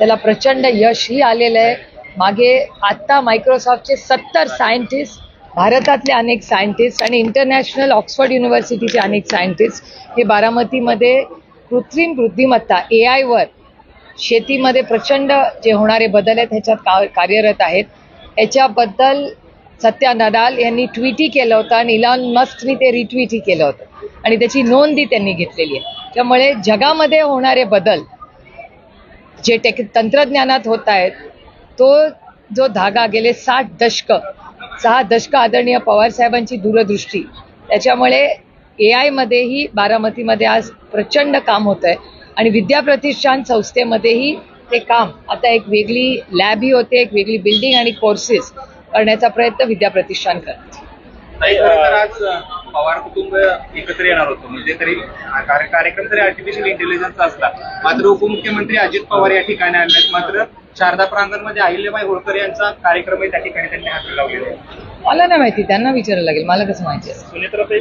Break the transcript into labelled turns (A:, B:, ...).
A: त्याला प्रचंड यशही आलेलं आहे. मागे आत्ता मायक्रोसॉफ्टचे 70 सायंटिस्ट, भारतातले अनेक सायंटिस्ट आणि इंटरनॅशनल ऑक्सफर्ड युनिव्हर्सिटीचे अनेक सायंटिस्ट हे बारामतीमध्ये कृत्रिम बुद्धिमत्ता AI वर शेतीमध्ये प्रचंड जे होणारे बदल आहेत ह्याच्यात कार्यरत आहेत. याच्याबद्दल सत्या नडाल यांनी ट्विटही केलं होतं आणि इलॉन मस्कनी ते रिट्विटही केलं होतं आणि त्याची नोंदही त्यांनी घेतलेली आहे. त्यामुळे जगामध्ये होणारे बदल जे तंत्रज्ञानात होत आहेत तो जो धागा गेले 6 दशक आदरणीय पवार साहेबांची दूरदृष्टी, त्याच्यामुळे AI मध्येही बारामतीमध्ये आज प्रचंड काम होत आहे आणि विद्याप्रतिष्ठान संस्थेमध्येही ते काम आता एक वेगळी लॅबही होते, एक वेगळी बिल्डिंग आणि कोर्सेस करण्याचा प्रयत्न विद्याप्रतिष्ठान करते.
B: आज पवार कुटुंब एकत्र येणार होतं, म्हणजे तरी कार्यक्रम तरी आर्टिफिशियल इंटेलिजन्सचा असला, मात्र उपमुख्यमंत्री अजित पवार या ठिकाणी आले. मात्र शारदा प्रांगणमध्ये अहिल्याबाई होळकर यांचा कार्यक्रम आहे, त्या ठिकाणी त्यांनी हात लावलेला आहे.
A: मला नाही माहिती, त्यांना विचारायला लागेल, मला कसं माहिती आहे.
B: सुनेत्राताई